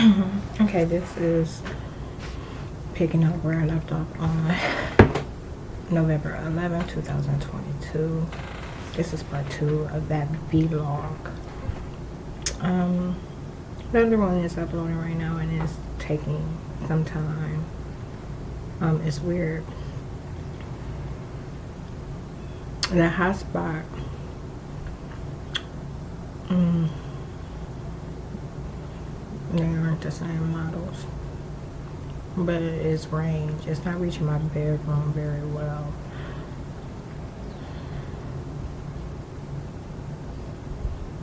Okay, this is picking up where I left off on November 11, 2022. This is part 2 of that vlog. The other one is uploading right now and it's taking some time. It's weird. The hotspot. They aren't the same models, but it's range. It's not reaching my bedroom very well.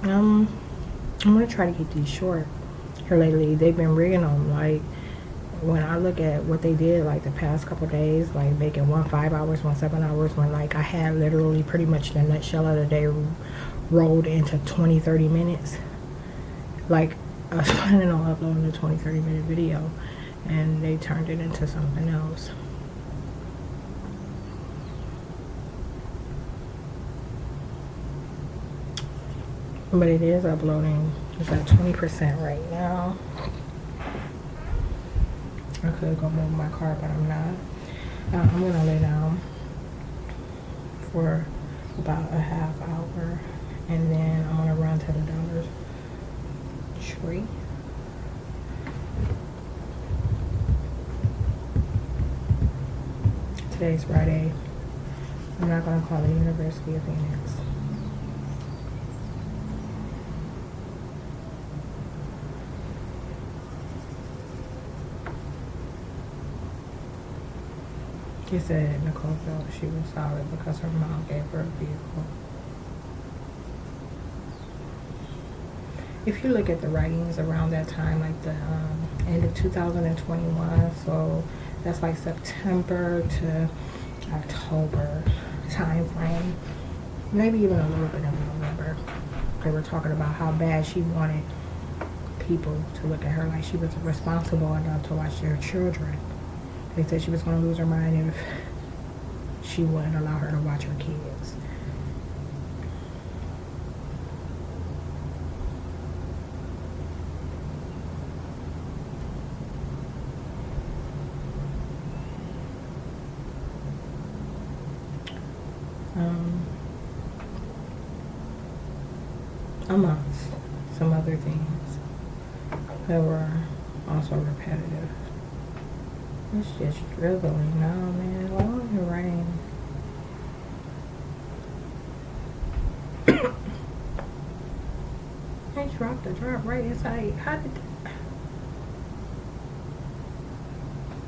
I'm gonna try to keep these short. Here lately, they've been rigging them. Like when I look at what they did, like the past couple days, like making 1 5 hours, 1 7 hours, when like I had literally pretty much the nutshell of the day rolled into 20-30 minutes. Like I was planning on uploading a 20-30 minute video and they turned it into something else. But it is uploading. It's at 20% right now. I could go move my car, but I'm not. I'm gonna lay down for about a half hour and then I'm gonna run to the Dollar Tree. Today's Friday. I'm not gonna call it University of Phoenix. She said Nicole felt she was solid because her mom gave her a vehicle. If you look at the writings around that time, like the end of 2021, so that's like September to October time frame, maybe even a little bit of November. They were talking about how bad she wanted people to look at her like she was responsible enough to watch their children. They said she was going to lose her mind if she wouldn't allow her to watch her kids. Amongst some other things that were also repetitive. It's just drizzling now, man. Why don't it rain? They dropped the drop right inside. How did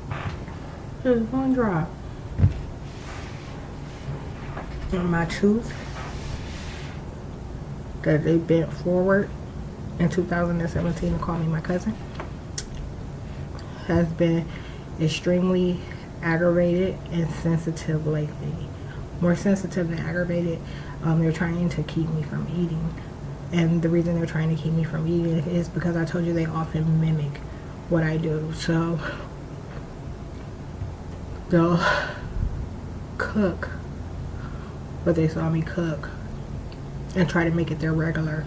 that? Just one drop. And my tooth that they bent forward in 2017 to call me my cousin has been extremely aggravated and sensitive lately. More sensitive than aggravated. They're trying to keep me from eating. And the reason they're trying to keep me from eating is because I told you they often mimic what I do. So they'll cook what they saw me cook and try to make it their regular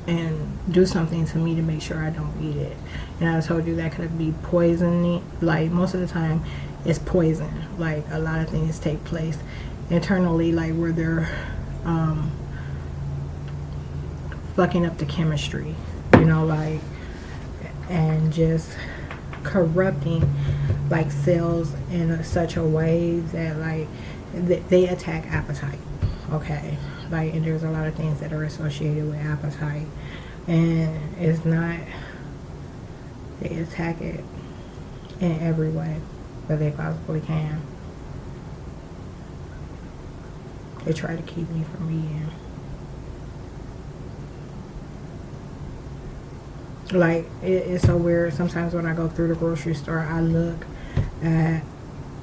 and do something to me to make sure I don't eat it. And I told you that could be poisoning. Like most of the time it's poison. Like a lot of things take place internally, like where they're fucking up the chemistry, you know, like, and just corrupting like cells in such a way that like they attack appetite. Okay, like, and there's a lot of things that are associated with appetite, and it's not, they attack it in every way that they possibly can. They try to keep me from eating. Like, it's so weird. Sometimes when I go through the grocery store, I look at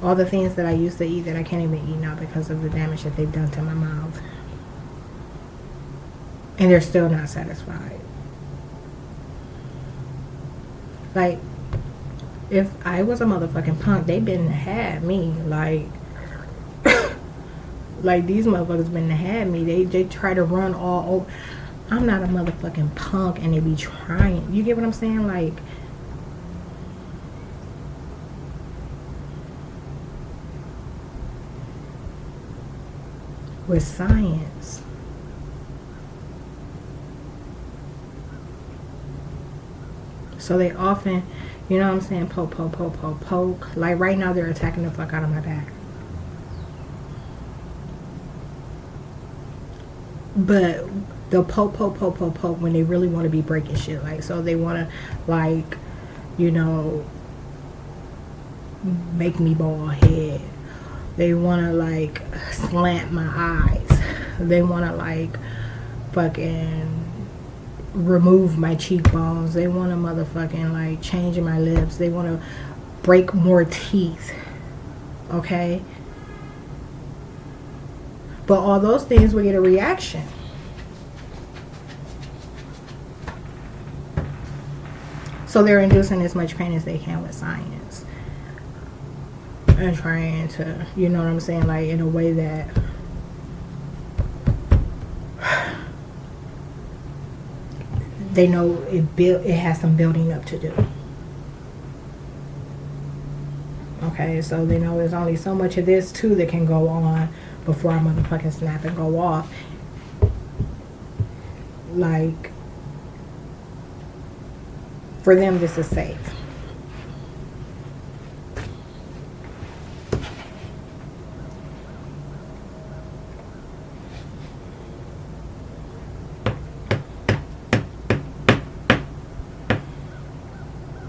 all the things that I used to eat that I can't even eat now because of the damage that they've done to my mouth. And they're still not satisfied. Like, if I was a motherfucking punk, they been had me. Like, like these motherfuckers been had me. They try to run all over. I'm not a motherfucking punk and they be trying. You get what I'm saying? Like, with science, so they often, you know what I'm saying, poke. Like right now they're attacking the fuck out of my back. But they'll poke when they really want to be breaking shit. Like, so they want to, like, you know, make me bald head. They want to, like, slant my eyes. They want to, like, fucking remove my cheekbones. They want to motherfucking, like, change my lips. They want to break more teeth. Okay? But all those things will get a reaction. So they're inducing as much pain as they can with science. And trying to, you know what I'm saying, like in a way that they know it has some building up to do. Okay, so they know there's only so much of this too that can go on before I motherfucking snap and go off. Like, for them this is safe.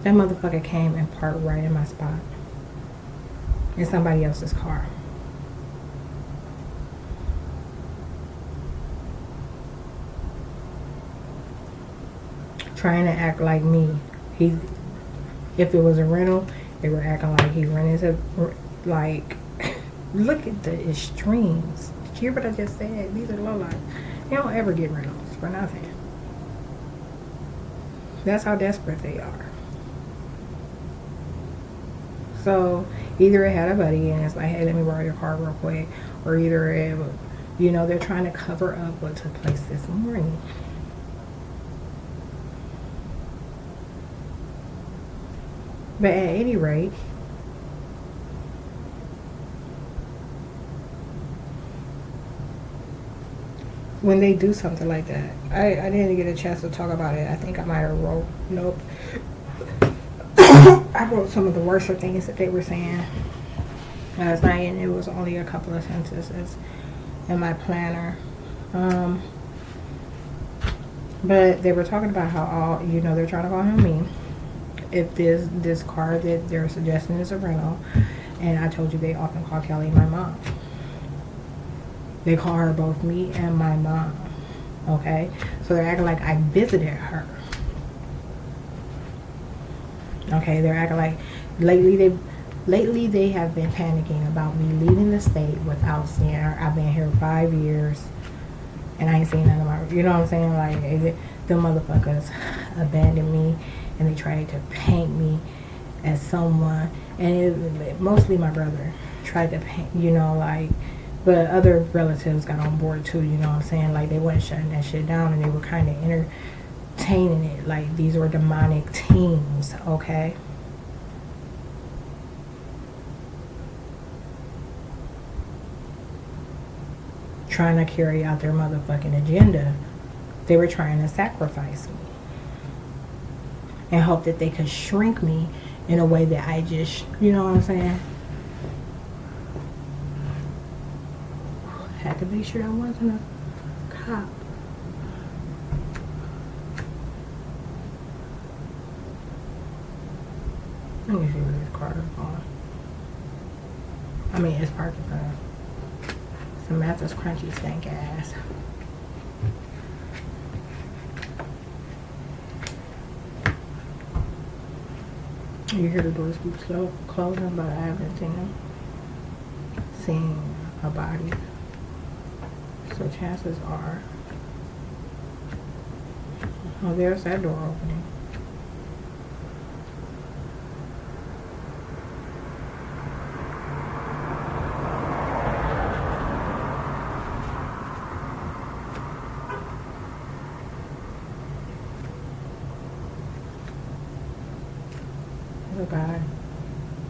That motherfucker came and parked right in my spot. In somebody else's car. Trying to act like me. If it was a rental, they were acting like he rented it. Like, look at the extremes. Did you hear what I just said? These are low life. They don't ever get rentals for nothing. That's how desperate they are. So either it had a buddy and it's like, hey, let me borrow your car real quick, or either it, you know, they're trying to cover up what took place this morning. But at any rate, when they do something like that, I didn't get a chance to talk about it. I think I might have wrote, nope. I wrote some of the worst things that they were saying last night, and it was only a couple of sentences in my planner. But they were talking about how all, you know, they're trying to call him me. If this car that they're suggesting is a rental, and I told you they often call Kelly my mom. They call her both me and my mom. Okay? So they're acting like I visited her. Okay, they're acting like lately they have been panicking about me leaving the state without seeing her. I've been here 5 years and I ain't seen none of my, you know what I'm saying? Like, the motherfuckers abandoned me and they tried to paint me as someone, and mostly my brother tried to paint, you know, like, but other relatives got on board too, you know what I'm saying? Like, they weren't shutting that shit down and they were kind of entertaining it like these were demonic teams, okay? Trying to carry out their motherfucking agenda. They were trying to sacrifice me and hope that they could shrink me in a way that I just, you know what I'm saying? Had to make sure I wasn't a cop. Let me see where this car is going. I mean, it's parked in front of Samantha's crunchy stank ass. You hear the doors keep closing, but I haven't seen a body. So chances are, oh, there's that door opening. a guy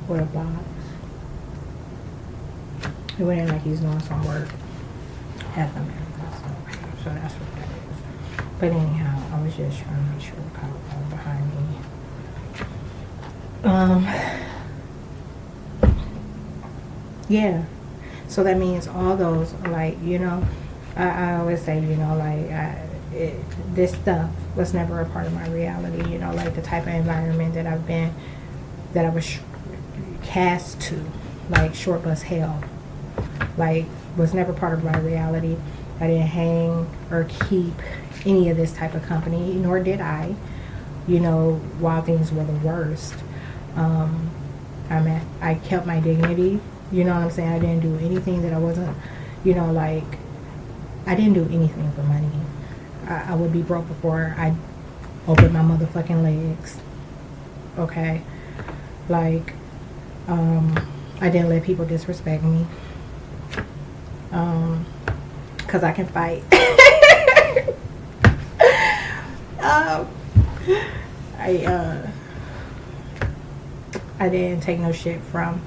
with a box. He went in like he's doing some work at the America. So that's what that is. But anyhow, I was just trying to make sure the cop was behind me. Yeah. So that means all those, like, you know, I always say, you know, like, this stuff was never a part of my reality, you know, like the type of environment that I was cast to, like short bus hell, like, was never part of my reality. I didn't hang or keep any of this type of company, nor did I, you know, while things were the worst. I kept my dignity, you know what I'm saying? I didn't do anything that I wasn't, you know, like, I didn't do anything for money. I would be broke before I opened my motherfucking legs. Okay? Like, I didn't let people disrespect me. 'Cause I can fight. I didn't take no shit from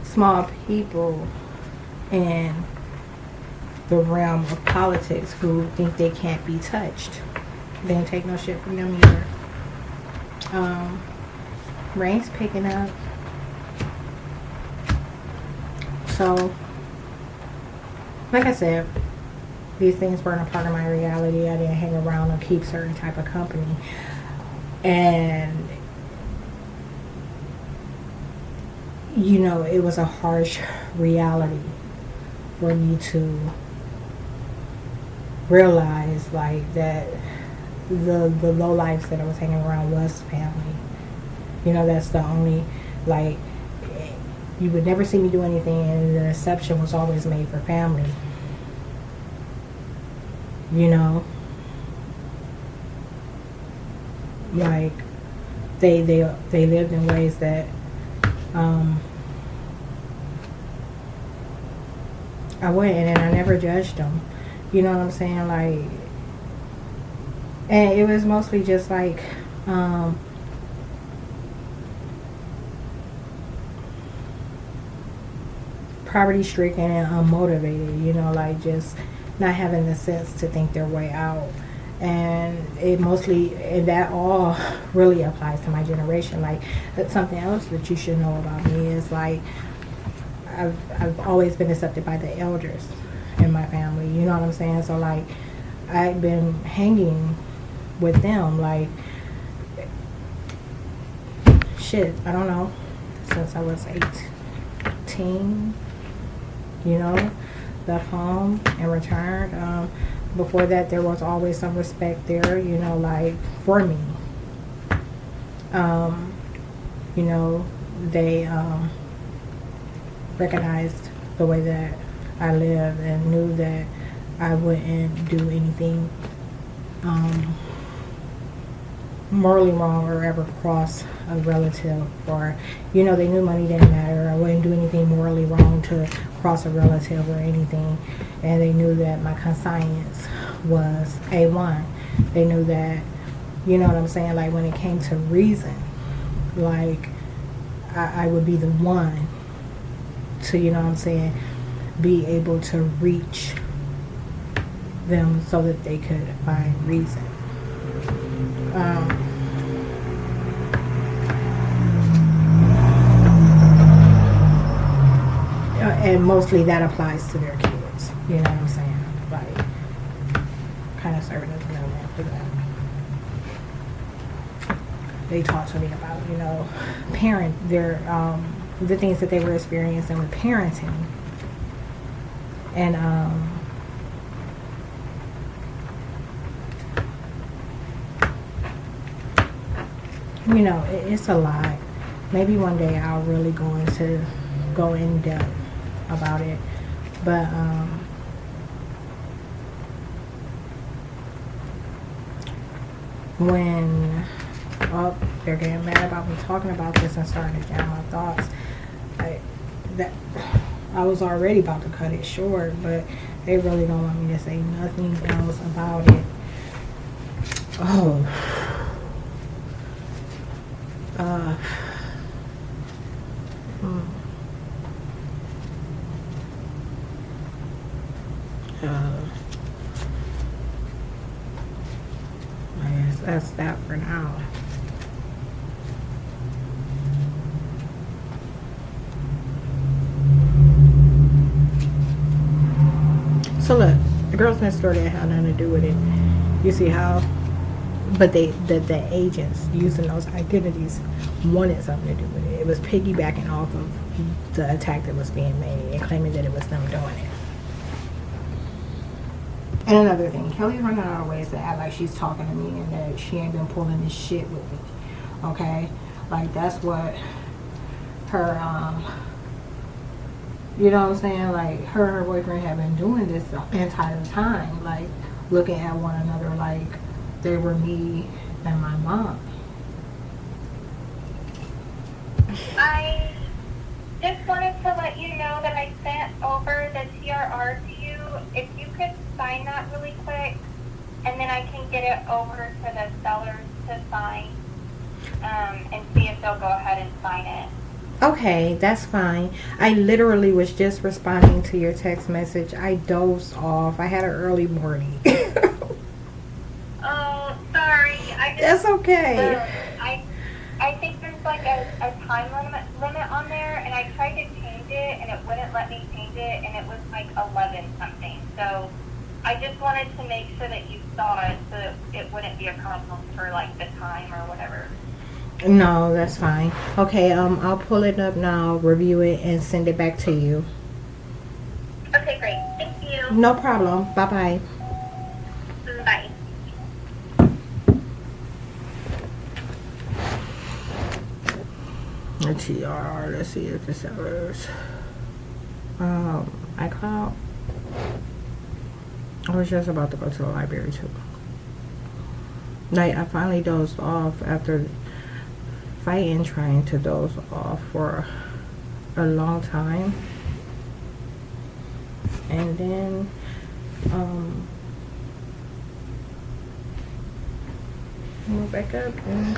small people in the realm of politics who think they can't be touched. Didn't take no shit from them either. Rain's picking up. So, like I said, these things weren't a part of my reality. I didn't hang around or keep certain type of company. And, you know, it was a harsh reality for me to realize, like, that the low lives that I was hanging around was family. You know, that's the only, like, you would never see me do anything, and the exception was always made for family. You know, like, they lived in ways that I wouldn't, and I never judged them. You know what I'm saying? Like, and it was mostly just like poverty stricken and unmotivated, you know, like just not having the sense to think their way out. And it mostly, and that all really applies to my generation. Like, that's something else that you should know about me is, like, I've always been accepted by the elders in my family, you know what I'm saying? So, like, I've been hanging with them, like, shit, I don't know, since I was 18, you know, left home and returned. Before that, there was always some respect there, you know, like, for me. You know, they recognized the way that I live and knew that I wouldn't do anything morally wrong or ever cross a relative, or, you know, they knew money didn't matter. I wouldn't do anything morally wrong to cross a relative or anything, and they knew that my conscience was A1. They knew that, you know what I'm saying, like, when it came to reason, like, I would be the one to, you know what I'm saying, be able to reach them so that they could find reason. And mostly that applies to their kids, you know what I'm saying, like, kind of serving as a middleman for that. They talked to me about, you know, the things that they were experiencing with parenting, and you know, it's a lot. Maybe one day I'll really go in depth about it, but when they're getting mad about me talking about this and starting to jam my thoughts, I was already about to cut it short, but they really don't want me to say nothing else about it. Oh, that's that for now. So look, the girls next door, that had nothing to do with it. You see how? But the agents using those identities wanted something to do with it. It was piggybacking off of the attack that was being made and claiming that it was them doing it. And another thing, Kelly's running out of ways to act like she's talking to me and that she ain't been pulling this shit with me. Okay? Like, that's what her, you know what I'm saying? Like, her and her boyfriend have been doing this the entire time. Like, looking at one another like they were me and my mom. I just wanted to let you know that I sent over the TRR to you. If you could sign that really quick, and then I can get it over to the sellers to sign, and see if they'll go ahead and sign it. Okay, that's fine. I literally was just responding to your text message. I dozed off. I had an early morning. Oh, sorry. That's okay. I think there's like a time limit on there, and I tried to change it, and it wouldn't let me change it, and it was like 11 something. So I just wanted to make sure that you saw it so that it wouldn't be a problem for like the time or whatever. No, that's fine. Okay, I'll pull it up now, review it, and send it back to you. Okay, great. Thank you. No problem. Bye-bye. Bye. The TRR, let's see if the sellers. iCloud. I was just about to go to the library too. Like, I finally dozed off after fighting, trying to doze off for a long time. And then, move back up and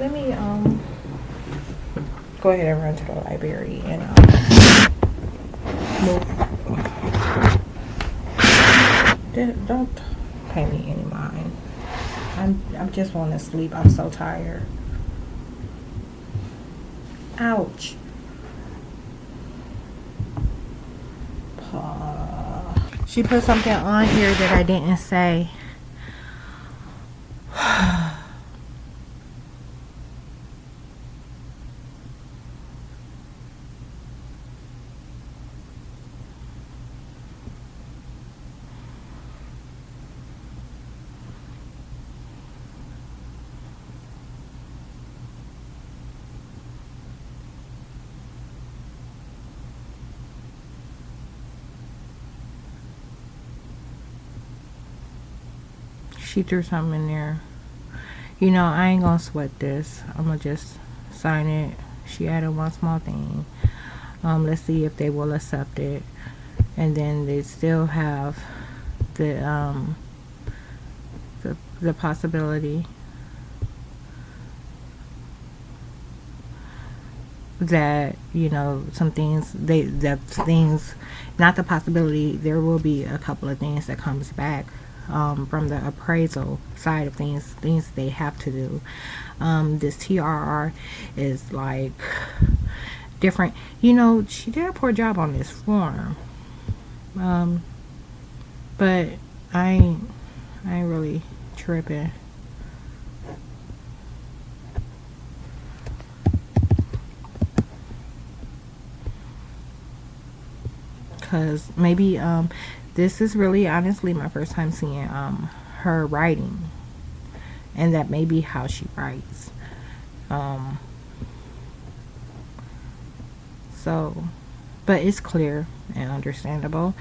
let me, go ahead and run to the library and, move. Don't pay me any mind. I'm just want to sleep. I'm so tired. Ouch. She put something on here that I didn't say. She threw something in there. You know, I ain't gonna sweat this. I'm gonna just sign it. She added one small thing. Let's see if they will accept it. And then they still have the possibility that, you know, some things, not the possibility, there will be a couple of things that comes back from the appraisal side of things they have to do. This TRR is like different. You know, she did a poor job on this form, but I ain't really tripping. Cause maybe this is really honestly my first time seeing her writing, and that may be how she writes. So, but it's clear and understandable.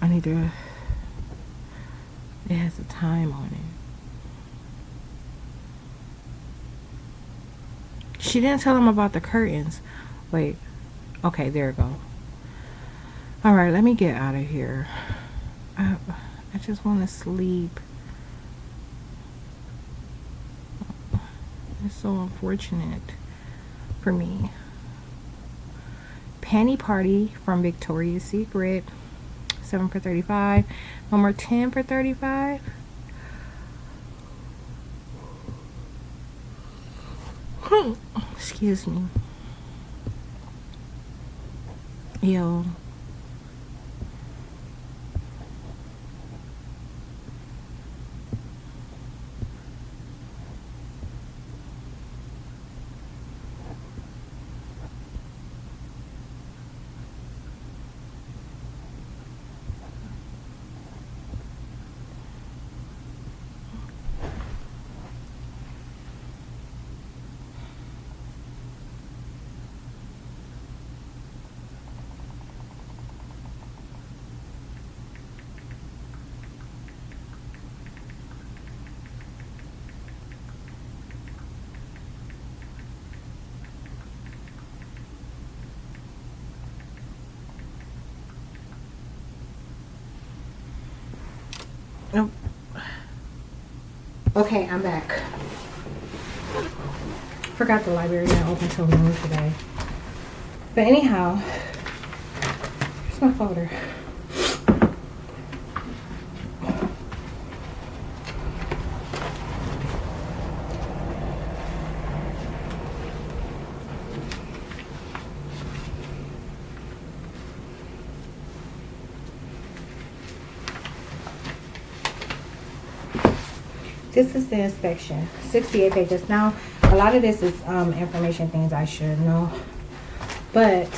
I need to, it has a time on it. She didn't tell him about the curtains. Wait, okay, there we go. All right, let me get out of here. I just want to sleep. It's so unfortunate for me. Panty party from Victoria's Secret. 7 for 35. No more 10 for 35. Excuse me. Yo. Nope. Okay, I'm back. Forgot the library didn't open till noon today. But anyhow, here's my folder. This is the inspection, 68 pages. Now, a lot of this is information things I should know, but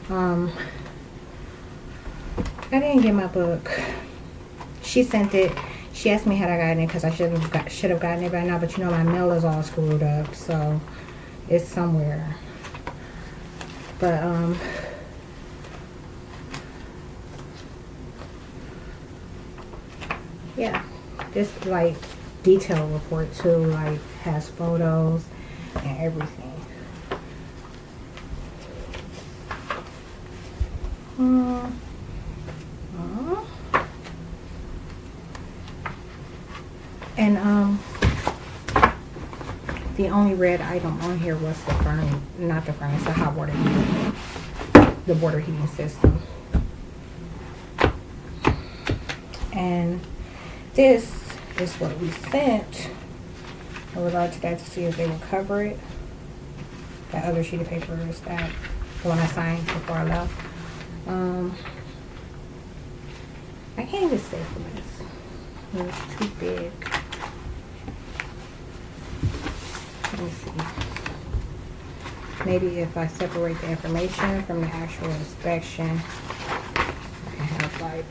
I didn't get my book. She sent it. She asked me had I gotten it because I should have gotten it by now, but you know my mail is all screwed up, so it's somewhere. But yeah. This like detailed report too, like has photos and everything. And the only red item on here was the furnace, not the furnace, the hot water heating, the water heating system. And this is what we sent in regard to that to see if they would cover it. That other sheet of paper is that the one I signed before I left. I can't even say for this. It was too big. Let me see. Maybe if I separate the information from the actual inspection, I can have like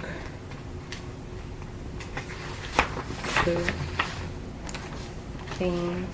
two things.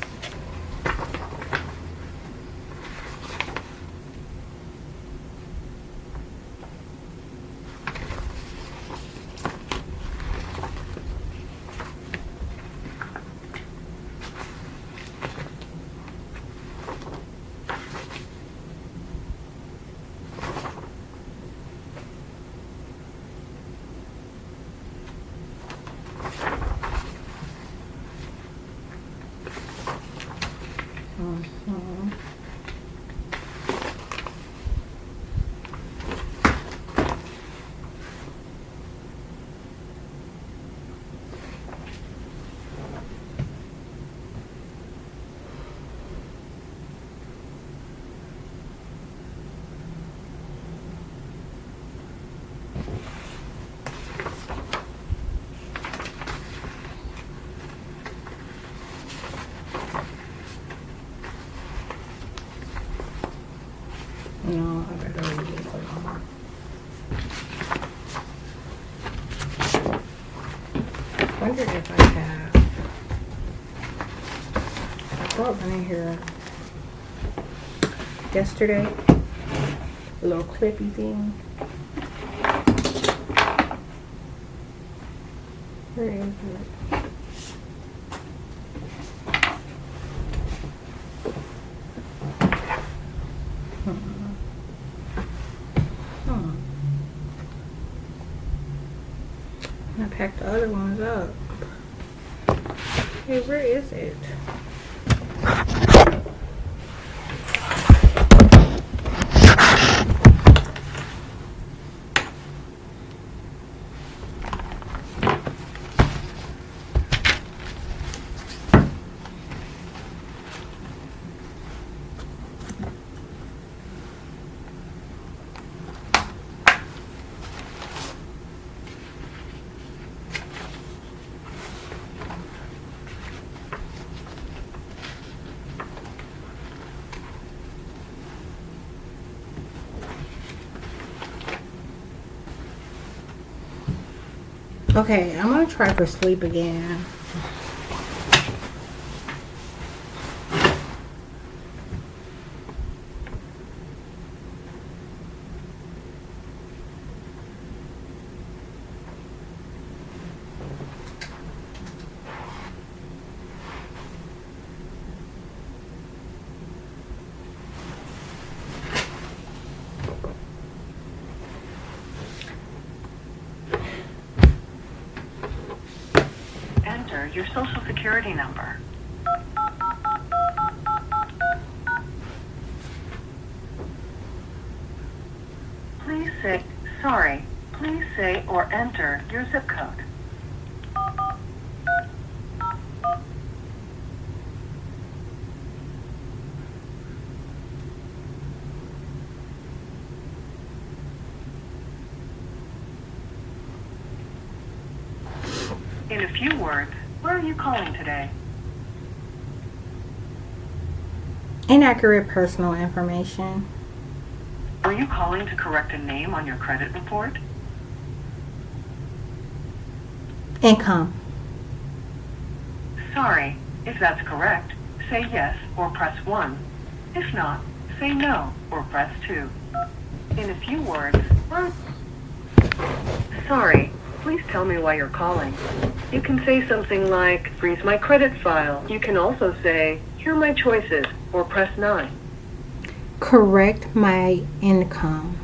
No, I better read this one. I wonder if I have. I brought one in here yesterday. A little clippy thing. Where is it? I packed the other ones up. Hey, where is it? Okay, I'm gonna try for sleep again. Enter your social security number. Please say, sorry, please say or enter your zip code. In a few words, where are you calling today? Inaccurate personal information. Are you calling to correct a name on your credit report? Income. Sorry, if that's correct, say yes or press 1. If not, say no or press 2. In a few words, sorry, please tell me why you're calling. You can say something like, freeze my credit file. You can also say, here are my choices, or press 9. Correct my income.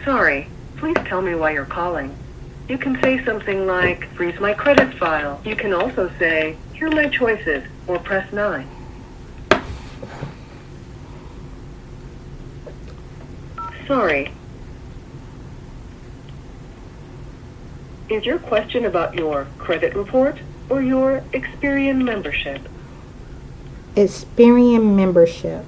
Sorry, please tell me why you're calling. You can say something like, freeze my credit file. You can also say, here are my choices, or press 9. Sorry. Is your question about your credit report or your Experian membership? Experian membership.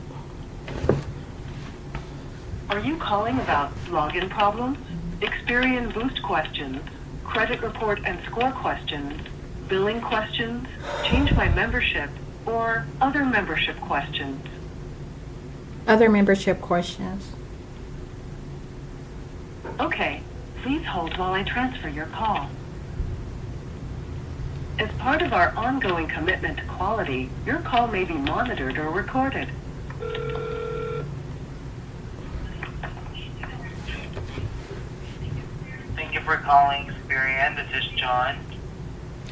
Are you calling about login problems, Experian Boost questions, credit report and score questions, billing questions, change my membership, or other membership questions? Other membership questions. Okay, please hold while I transfer your call. As part of our ongoing commitment to quality, your call may be monitored or recorded. Thank you for calling Experian. This is John.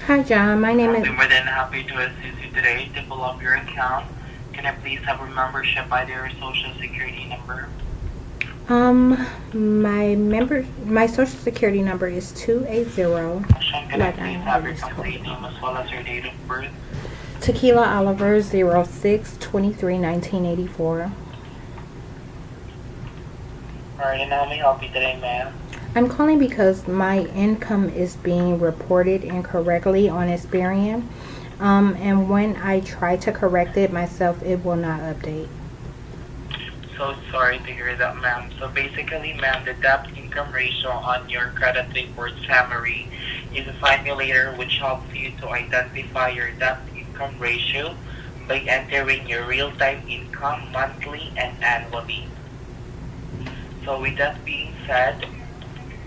Hi, John. My name I'll is... be more than happy to assist you today to pull up your account. Can I please have a membership ID or social security number? My social security number is 280. Sean, can I please have your complete name as well as your date of birth? Tequila Oliver 06-23-1984. Alright, and how may I help you today, ma'am? I'm calling because my income is being reported incorrectly on Experian. And when I try to correct it myself, it will not update. So sorry to hear that, ma'am. So basically, ma'am, the debt-income ratio on your credit report summary is a simulator which helps you to identify your debt-income ratio by entering your real-time income monthly and annually. So with that being said,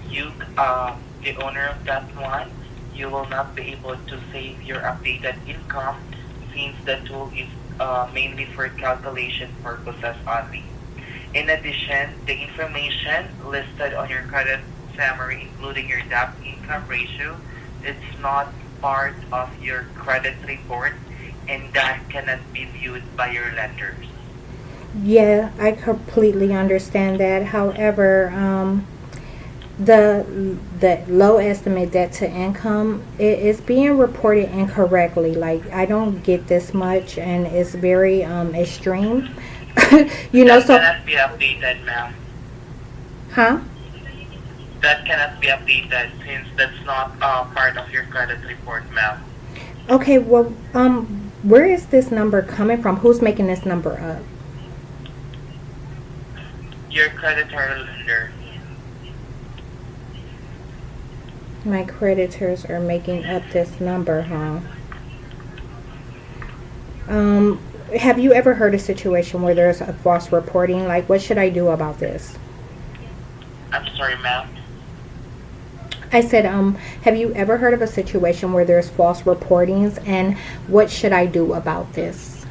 you, the owner of that one, you will not be able to save your updated income since the tool is mainly for calculation purposes only. In addition, the information listed on your credit summary, including your debt income ratio, it's not part of your credit report and that cannot be viewed by your lenders. Yeah, I completely understand that. However, the low estimate debt to income is being reported incorrectly. Like, I don't get this much, and it's very extreme. You know, That so cannot be updated, ma'am. huh? That cannot be updated since that's not part of your credit report, ma'am. Okay, well, where is this number coming from? Who's making this number up? Your creditor lender. My creditors are making up this number, huh? Have you ever heard a situation where there's a false reporting? Like, what should I do about this? I'm sorry, ma'am. I said, have you ever heard of a situation where there's false reportings, and what should I do about this?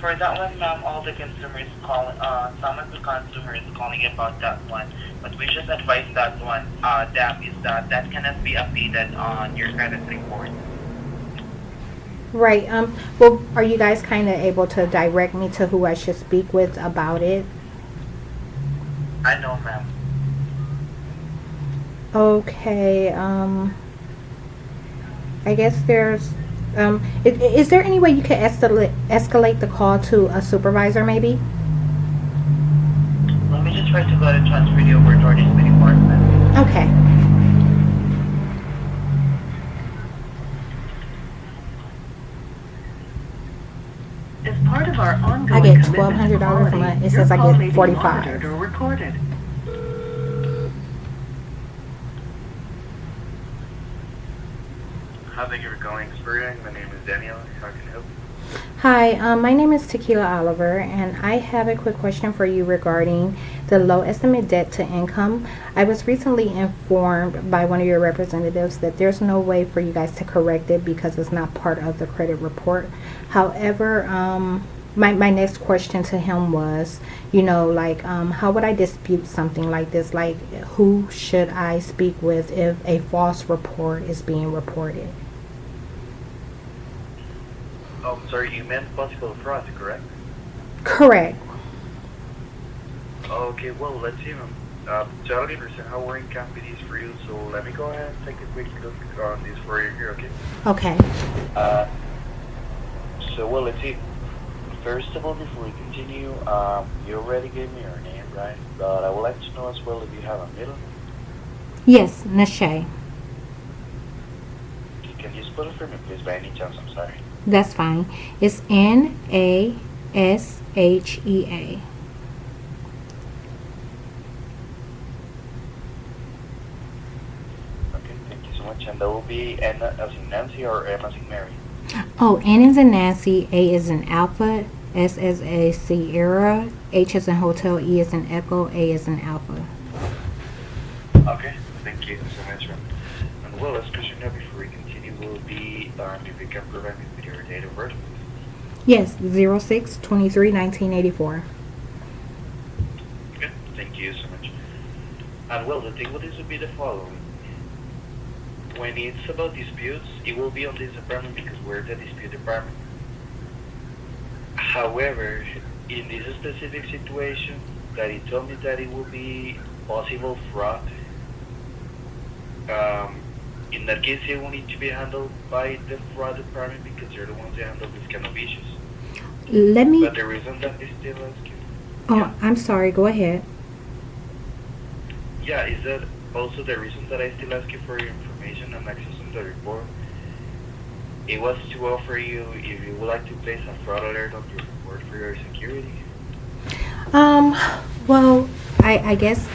For that one, ma'am, all the consumers calling, some of the consumers calling about that one. But we just advise that one, that is that cannot be updated on your credit report. Right. Well, are you guys kind of able to direct me to who I should speak with about it? I know, ma'am. Okay. I guess there's. Is there any way you could escalate the call to a supervisor, maybe? Let me just try to go to transfer you over to our discipline department. Okay. As part of our ongoing I get commitment to $1,200 a quality, month. It your says I call get may be 45. monitored or recorded. Hi, thank you for calling Experian. My name is Daniel. How can I help? Hi, my name is Tequila Oliver, and I have a quick question for you regarding the low estimate debt to income. I was recently informed by one of your representatives that there's no way for you guys to correct it because it's not part of the credit report. However, my next question to him was, how would I dispute something like this? Like, who should I speak with if a false report is being reported? Oh, sorry, you meant possible fraud, correct? Correct. Okay, well, let's see, ma'am. Totally understand how worrying can be this for you, so let me go ahead and take a quick look on this for you here, okay? Okay. Well, let's see. First of all, before we continue, you already gave me your name, right? But I would like to know as well if you have a middle name. Yes, Nashay. Can you spell it for me, please, by any chance? I'm sorry. That's fine. It's Nashea. Okay, thank you so much. And that will be N as in Nancy or M as in Mary? Oh, N is in Nancy, A is in Alpha, S is a Sierra, H is in Hotel, E is in Echo, A is in Alpha. Okay, thank you so much, ma'am. And well, last question now before we continue will be if you can provide me with your date of birth. Yes, 06/23/1984. Okay, thank you so much. And well, the thing with this will be the following. When it's about disputes, it will be on this department because we're the dispute department. However, in this specific situation, that he told me that it will be possible fraud, in that case, it will need to be handled by the fraud department because they're the ones that handle this kind of issues. Let me. But the reason that they still ask you. Oh, Yeah. I'm sorry. Go ahead. Yeah, is that also the reason that I still ask you for your information and access on the report? It was to offer you if you would like to place a fraud alert on your report for your security. Well, I guess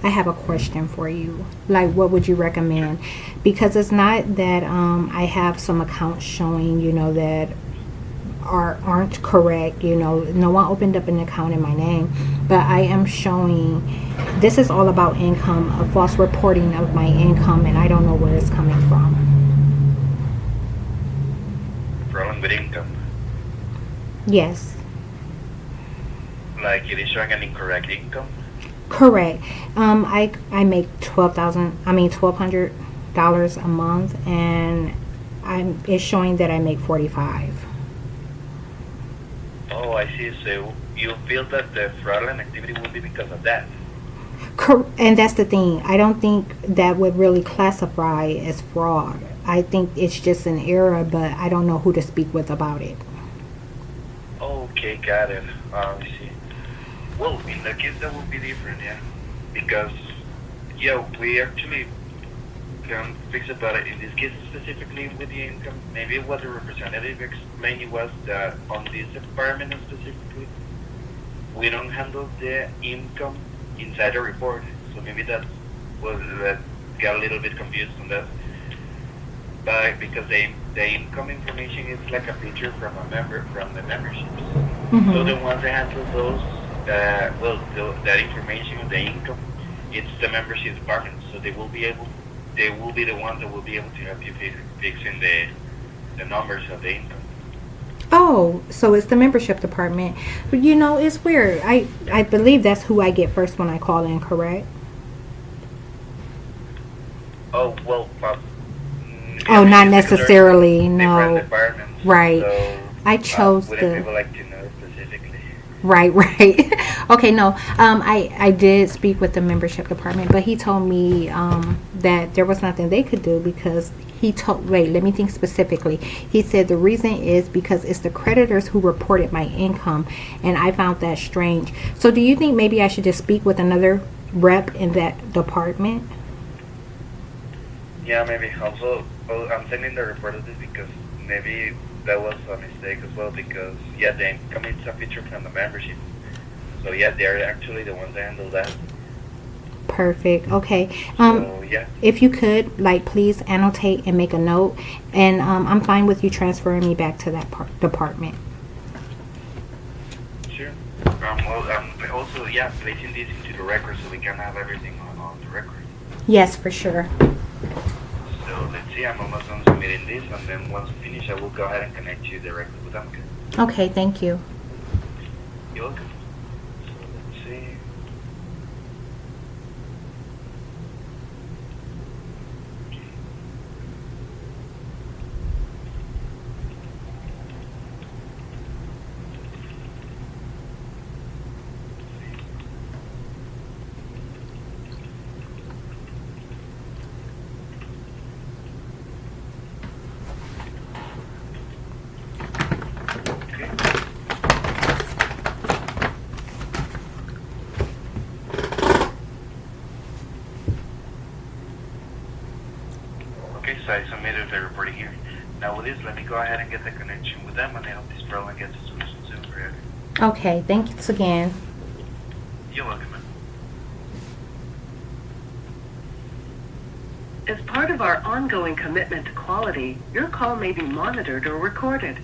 I have a question for you. Like, what would you recommend? Because it's not that I have some accounts showing, that aren't correct. No one opened up an account in my name, but I am showing. This is all about income, a false reporting of my income, and I don't know where it's coming from. Problem with income. Yes. Like it is showing an incorrect income. Correct. I make $1,200 a month, and it's showing that I make 45. Oh, I see. So you feel that the fraudulent activity will be because of that. And that's the thing. I don't think that would really classify as fraud. I think it's just an error, but I don't know who to speak with about it. Okay, got it. I see. Well, in that case, that would be different, yeah. Because, yeah, we actually can fix it, but in this case specifically with the income, maybe what the representative explained was that on this department specifically, we don't handle the income inside the report. So maybe that got a little bit confused on that. But because the income information is like a picture from a member from the memberships. So the ones that handle those, that information of the income it's the membership department, so they will be the ones that will be able to help you fixing the numbers of the income. Oh, so it's the membership department. But you know, it's weird. I believe that's who I get first when I call in, correct? Oh well. Oh, not because there's necessarily. different No. departments. Right. So, I chose wouldn't the. people like to know specifically? Right, right. Okay, no. I did speak with the membership department, but he told me that there was nothing they could do because he told. Wait, let me think specifically. He said the reason is because it's the creditors who reported my income, and I found that strange. So, do you think maybe I should just speak with another rep in that department? Yeah, maybe. Also, I'm sending the report of this because maybe that was a mistake as well. Because yeah, the income is a feature from the membership. So yeah, they're actually the ones that handle that. Perfect. Okay. So yeah, If you could, like, please annotate and make a note, and I'm fine with you transferring me back to that department. sure. Also, yeah, placing this into the record so we can have everything on the record. Yes, for sure. So let's see, I'm almost done submitting this, and then once we finish, I will go ahead and connect you directly with them. Okay? Okay, thank you. You're welcome. So let's see. Okay, so I submitted the reporting here. Now with this, let me go ahead and get the connection with them, and I hope this problem gets a solution soon for you. Okay, thanks again. You're welcome, man. As part of our ongoing commitment to quality, your call may be monitored or recorded.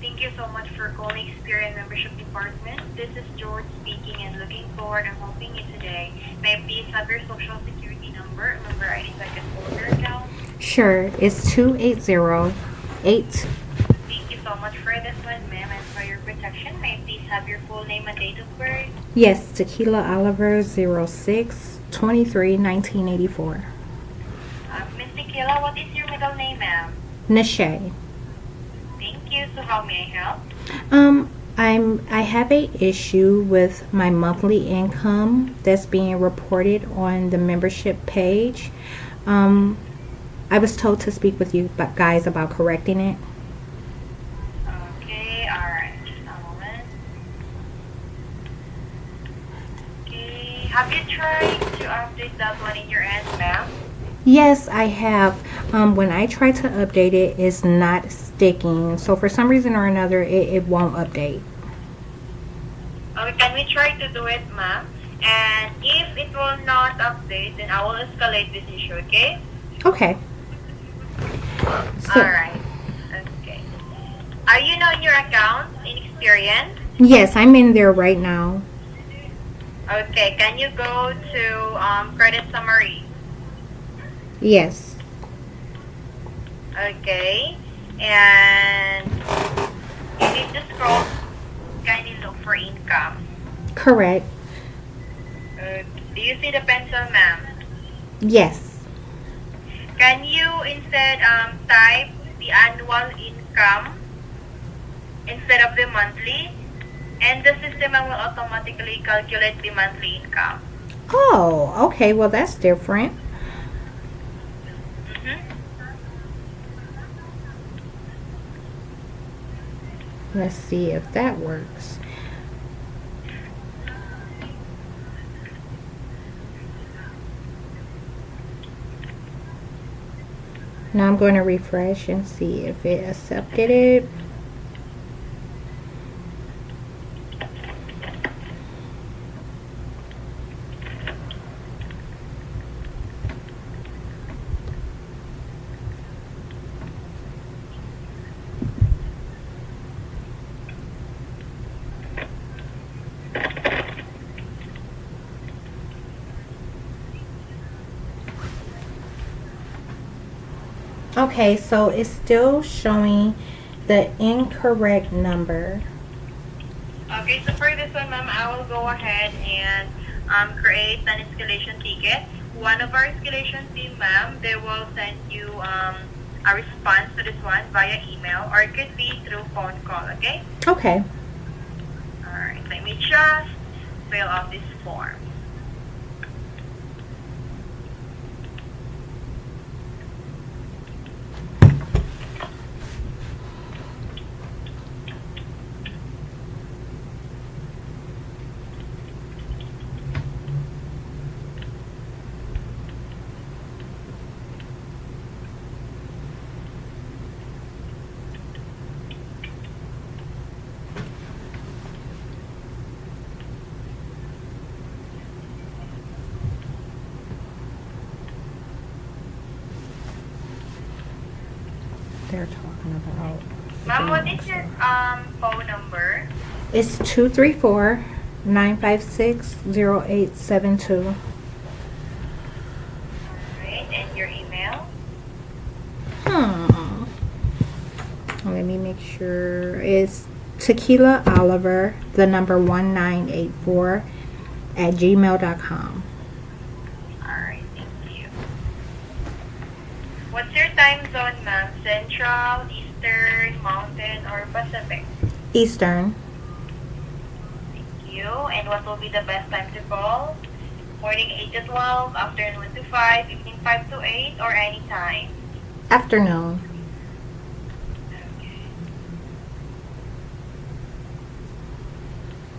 Thank you so much for calling Experian Membership Department. This is George speaking and looking forward and helping you today. May I please have your social security number and member ID so I can pull your account? Sure, it's 2808. Thank you so much for this one, ma'am, and for your protection. May I please have your full name and date of birth? Yes, Tequila Oliver 06-23-1984. Miss Tequila, what is your middle name, ma'am? Nashay. Thank you. So how may I help? I have a issue with my monthly income that's being reported on the membership page. I was told to speak with you guys about correcting it. Okay, alright. Just a moment. Okay. Have you tried to update that one in your end, ma'am? Yes, I have. When I try to update it, it's not sticking. So for some reason or another, it won't update. Okay, can we try to do it, ma'am? And if it will not update, then I will escalate this issue, okay? Okay. So, Alright. Okay. Are you now in your account in Experian? yes, I'm in there right now. Okay, can you go to credit summary? Yes. Okay. And you need to scroll, kindly look for income. Correct. Do you see the pencil, ma'am? Yes. Can you instead type the annual income instead of the monthly? And the system will automatically calculate the monthly income. Oh, okay. Well, that's different. Let's see if that works. Now I'm going to refresh and see if it accepted it. Okay, so it's still showing the incorrect number. Okay, so for this one, ma'am, I will go ahead and create an escalation ticket. One of our escalation team, ma'am, they will send you a response to this one via email, or it could be through phone call, okay? Okay. Alright, let me just fill out this form. They're talking about. Ma'am, what is your phone number? It's 234-956-0872. Alright, and your email? Let me make sure. It's Tequila Oliver, the number 1984 at gmail.com. Alright, thank you. What's your time zone, ma'am? Central, Eastern, Mountain, or Pacific? Eastern. Thank you. And what will be the best time to call? Morning 8 to 12, afternoon 1 to 5, evening 5 to 8, or any time? Afternoon.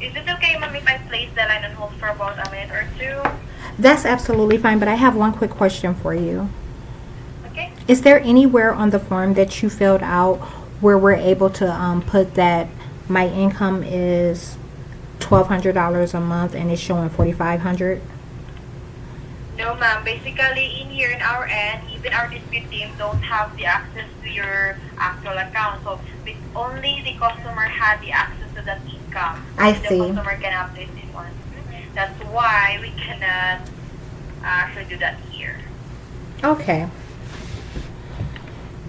Is it okay, ma'am, if I place the line on hold for about a minute or two? That's absolutely fine, but I have one quick question for you. Okay. Is there anywhere on the form that you filled out where we're able to put that my income is $1,200 a month and it's showing $4,500? No, ma'am. Basically, in here, in our end, even our dispute team don't have the access to your actual account. So, only the customer had the access to that income. I The see. customer can update this one. That's why we cannot actually do that here. Okay,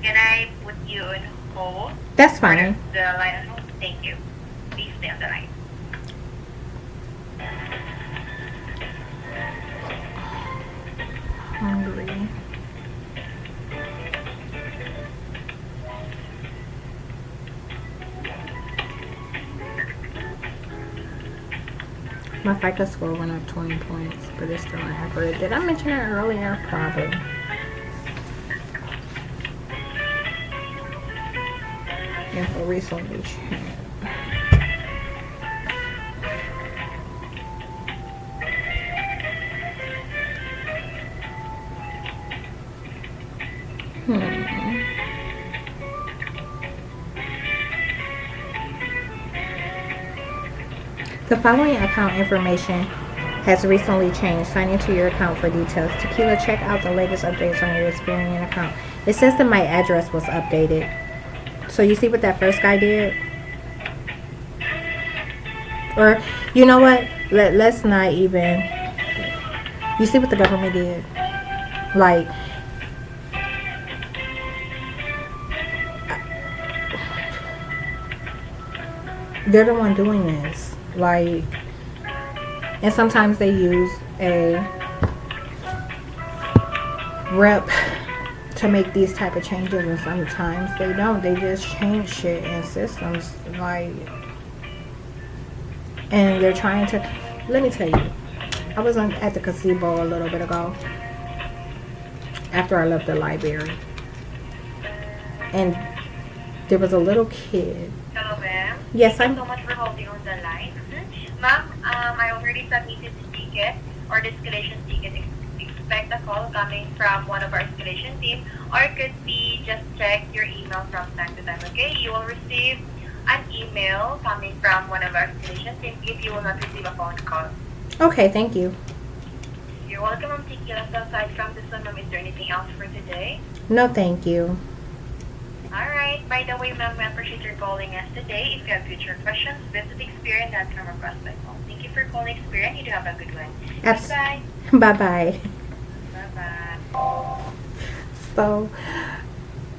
Can I put you on hold? that's For fine. the line on hold? Thank you. Please stay on the line. Hungry. My FICO score went up 20 points, but it's still inaccurate. Did I mention that earlier? Probably. Info recently changed. The following account information has recently changed. Sign into your account for details. Tequila, check out the latest updates on your Experian account. It says that my address was updated. So you see what that first guy did? Or, you know what? Let's not even. You see what the government did? Like, they're the one doing this. Like, and sometimes they use a rep to make these type of changes, and sometimes they don't. They just change shit in systems, like, and they're trying to. Let me tell you, I was at the gazebo a little bit ago after I left the library, and there was a little kid. Hello, ma'am. Yes, Thank I'm. you so much for holding on the line. Ma'am, I already submitted the ticket or the escalation ticket. Expect a call coming from one of our escalation team, or it could be just check your email from time to time, okay? You will receive an email coming from one of our escalation team if you will not receive a phone call. Okay, thank you. You're welcome, Ma'am Tequila. So aside from this one, ma'am, is there anything else for today? No, thank you. Alright, by the way, ma'am, we appreciate your calling us today. If you have future questions, visit Experian.com or press by phone. Thank you for calling Experian. You do have a good one. Abs- Bye-bye. Bye bye. Bye-bye. So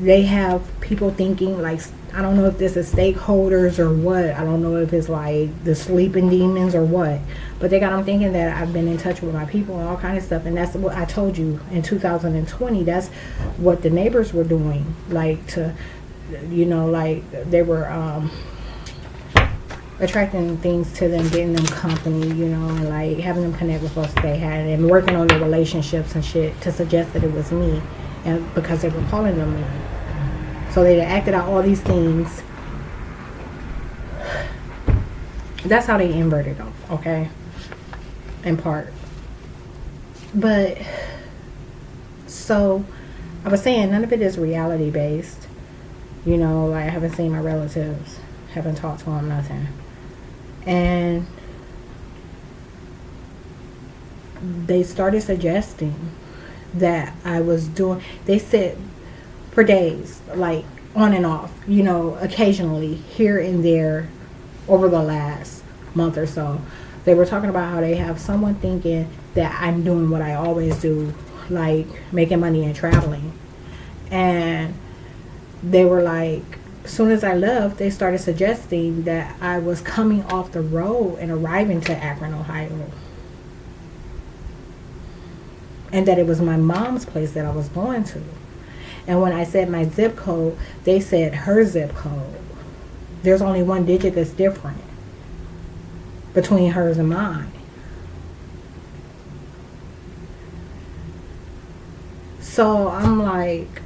they have people thinking like, I don't know if this is stakeholders or what. I don't know if it's like the sleeping demons or what. But they got them thinking that I've been in touch with my people and all kind of stuff. And that's what I told you in 2020. That's what the neighbors were doing. Like to, like they were attracting things to them, getting them company, and like having them connect with us they had and working on their relationships and shit to suggest that it was me. And because they were calling them me. So they acted out all these things. That's how they inverted them, okay? In part. But, so, I was saying, none of it is reality based. Like I haven't seen my relatives, haven't talked to them, nothing. And they started suggesting that I was doing, they said for days, like on and off, occasionally here and there over the last month or so, they were talking about how they have someone thinking that I'm doing what I always do, like making money and traveling. And they were like, as soon as I left, they started suggesting that I was coming off the road and arriving to Akron, Ohio. And that it was my mom's place that I was going to. And when I said my zip code, they said her zip code. There's only one digit that's different between hers and mine. So I'm like,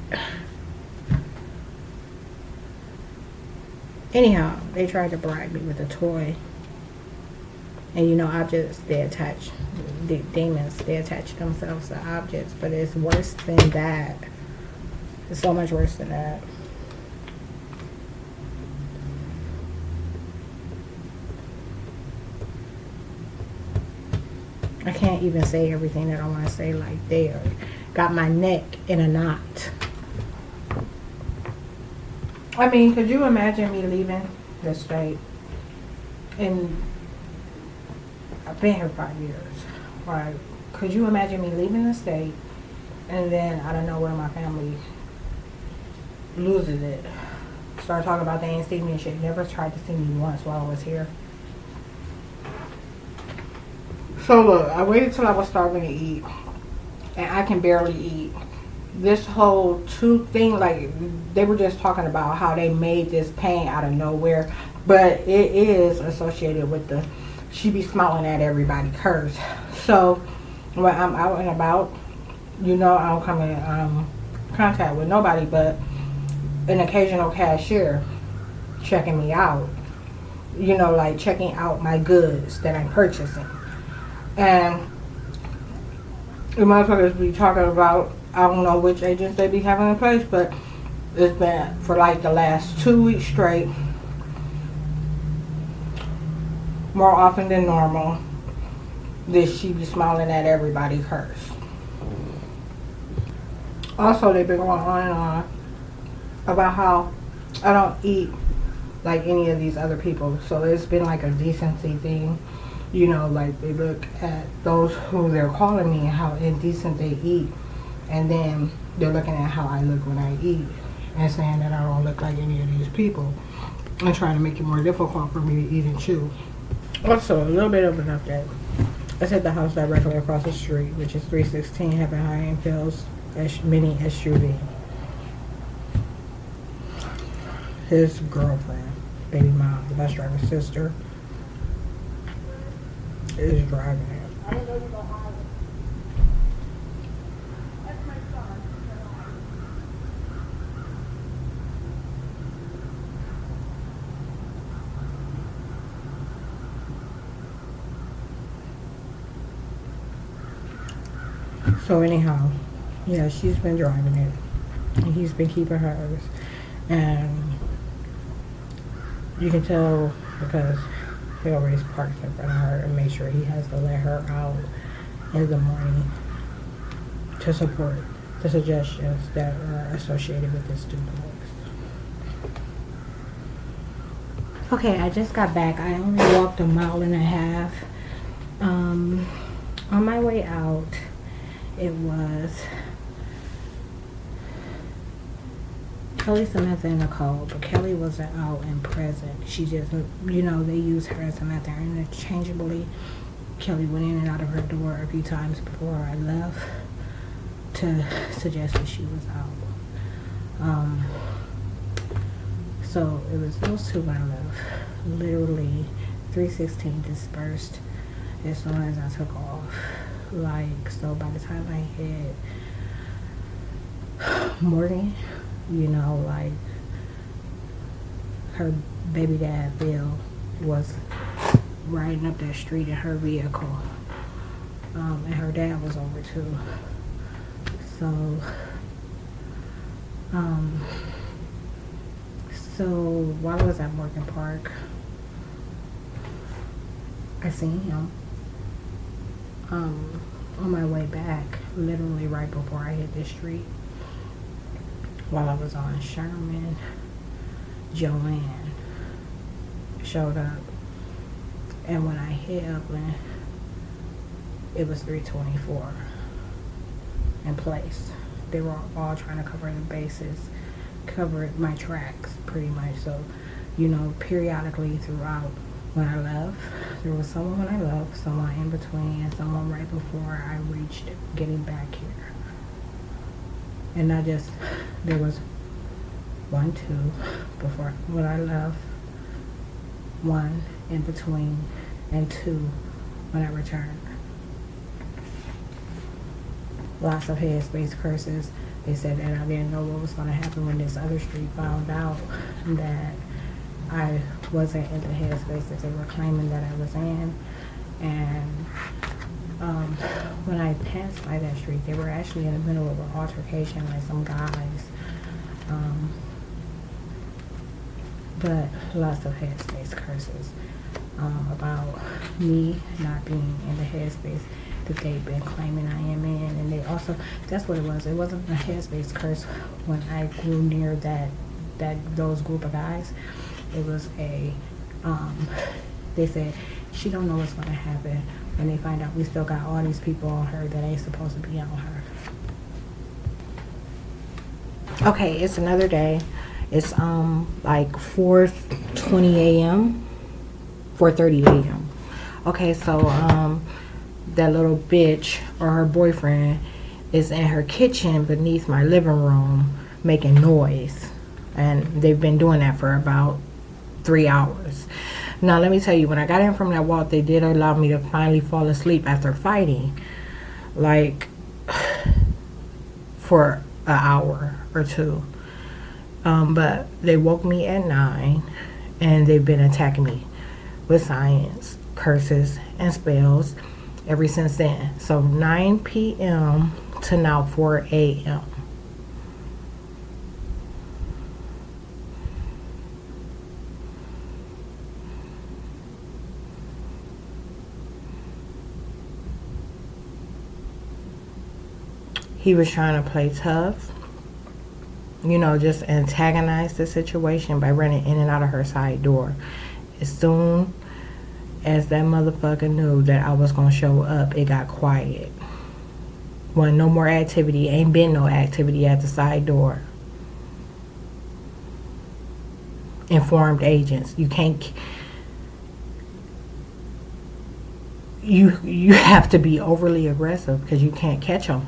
anyhow, they tried to bribe me with a toy. And objects, they attach, demons, they attach themselves to objects. But it's worse than that. It's so much worse than that. I can't even say everything that I want to say like there. Got my neck in a knot. I mean, could you imagine me leaving the state? And I've been here 5 years. Like, could you imagine me leaving the state and then I don't know where my family loses it? Start talking about they ain't seen me and shit. Never tried to see me once while I was here. So look, I waited till I was starving to eat. And I can barely eat. This whole tooth thing, like, they were just talking about how they made this pain out of nowhere. But it is associated with the she be smiling at everybody curse. So when I'm out and about, I don't come in contact with nobody but an occasional cashier checking me out. Like checking out my goods that I'm purchasing. And the motherfuckers be talking about, I don't know which agents they be having in place, but it's been for like the last 2 weeks straight, more often than normal, that she be smiling at everybody curse. Also, they've been going on and on about how I don't eat like any of these other people. So it's been like a decency thing. Like they look at those who they're calling me and how indecent they eat. And then they're looking at how I look when I eat and saying that I don't look like any of these people. And trying to make it more difficult for me to eat and chew. Also, a little bit of an update. I at the house directly across the street, which is 316 Heaven High and Phil's mini SUV. His girlfriend, baby mom, the bus driver's sister, is driving it. So anyhow, yeah, she's been driving it, and he's been keeping hers, and you can tell because he always parks in front of her and make sure he has to let her out in the morning to support the suggestions that are associated with this duplex. Okay, I just got back. I only walked 1.5 miles. On my way out, it was Kelly, Samantha, and Nicole, but Kelly wasn't out and present. She just, you know, they used her and Samantha interchangeably. Kelly went in and out of her door a few times before I left to suggest that she was out. So it was those two when I left. Literally 3:16 dispersed as soon as I took off. Like, so by the time I hit Morgan, you know, like, her baby dad, Bill, was riding up that street in her vehicle. And her dad was over too. So, so while I was at Morgan Park, I seen him on my way back, literally right before I hit the street. While I was on Sherman, Joanne showed up, and when I hit Upland, it was 324 in place. They were all trying to cover the bases, cover my tracks pretty much. So, you know, periodically throughout when I left, there was someone when I left, someone in between, and someone right before I reached getting back here. And not just, there was 1, 2 before when I left, 1 in between, and 2 when I returned. Lots of headspace curses. They said that I didn't know what was going to happen when this other street found out that I wasn't in the headspace that they were claiming that I was in. And when I passed by that street, they were actually in the middle of an altercation, like some guys. But lots of headspace curses about me not being in the headspace that they've been claiming I am in. And they also, that's what it was. It wasn't a headspace curse when I grew near those group of guys. It was a, they said, she don't know what's going to happen when they find out we still got all these people on her that ain't supposed to be on her. Okay, it's another day. It's like 4:20 a.m. 4:30 a.m. Okay, so that little bitch or her boyfriend is in her kitchen beneath my living room making noise, and they've been doing that for about 3 hours. Now let me tell you, when I got in from that walk, they did allow me to finally fall asleep after fighting, like for an hour or two. But they woke me at 9, and they've been attacking me with science, curses, and spells ever since then. So 9 p.m. to now 4 a.m. He was trying to play tough, you know, just antagonize the situation by running in and out of her side door. As soon as that motherfucker knew that I was gonna show up, it got quiet. Wasn't no more activity. Ain't been no activity at the side door. Informed agents. You can't. You have to be overly aggressive because you can't catch them.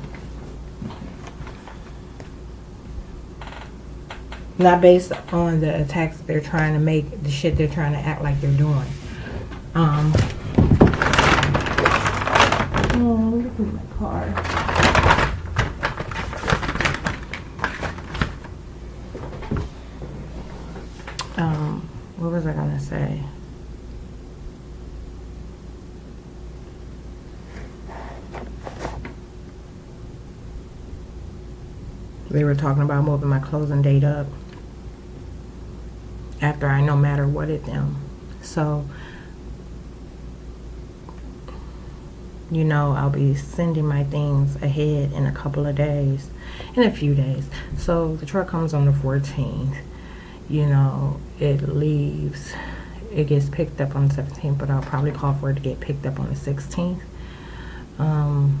Not based on the attacks they're trying to make, the shit they're trying to act like they're doing. Oh, look at my car. What was I gonna say? They were talking about moving my closing date up after I no matter what at them. So, you know, I'll be sending my things ahead in a couple of days, in a few days. So the truck comes on the 14th. You know, it leaves, it gets picked up on the 17th, but I'll probably call for it to get picked up on the 16th. And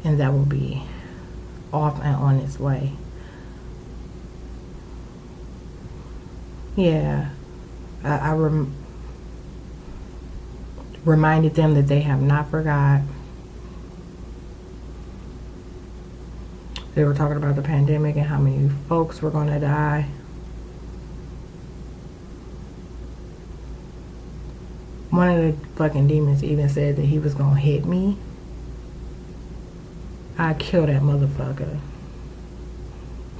that will be off and on its way. Yeah. Reminded them that they have not forgot. They were talking about the pandemic and how many folks were going to die. One of the fucking demons even said that he was going to hit me. I'd kill that motherfucker.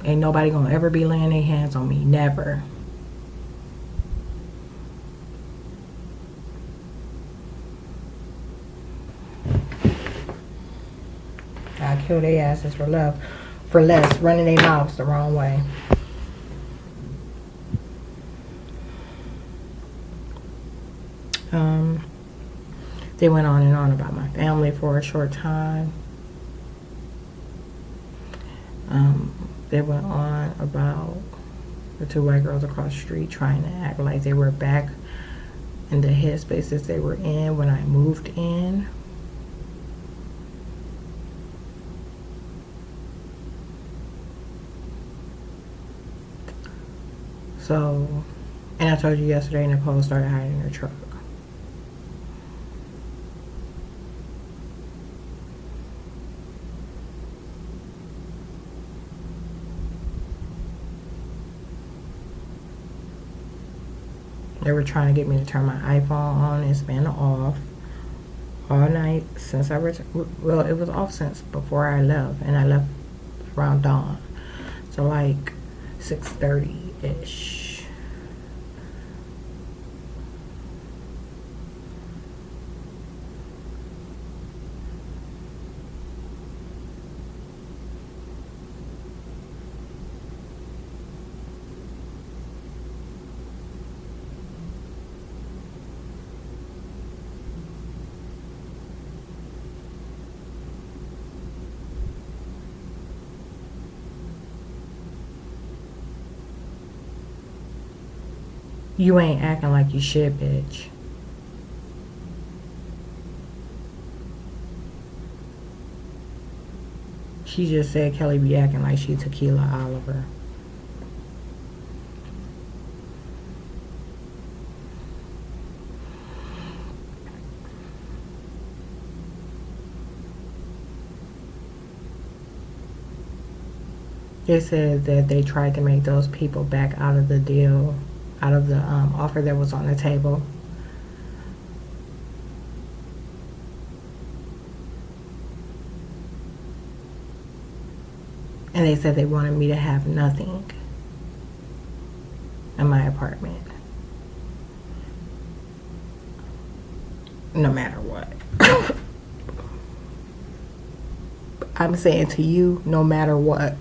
Ain't nobody going to ever be laying their hands on me. Never. I'd kill their asses for love. For less. Running their mouths the wrong way. They went on and on about my family for a short time. They went on about the two white girls across the street trying to act like they were back in the headspaces they were in when I moved in. So, and I told you yesterday, Nicole started hiding her truck. They were trying to get me to turn my iPhone on and spin it off all night since I well, it was off since before I left, and I left around dawn, so like 6:30-ish. You ain't acting like you shit, bitch. She just said Kelly be acting like she Tequila Oliver. They said that they tried to make those people back out of the deal, out of the offer that was on the table. And they said they wanted me to have nothing in my apartment. No matter what. I'm saying to you, no matter what.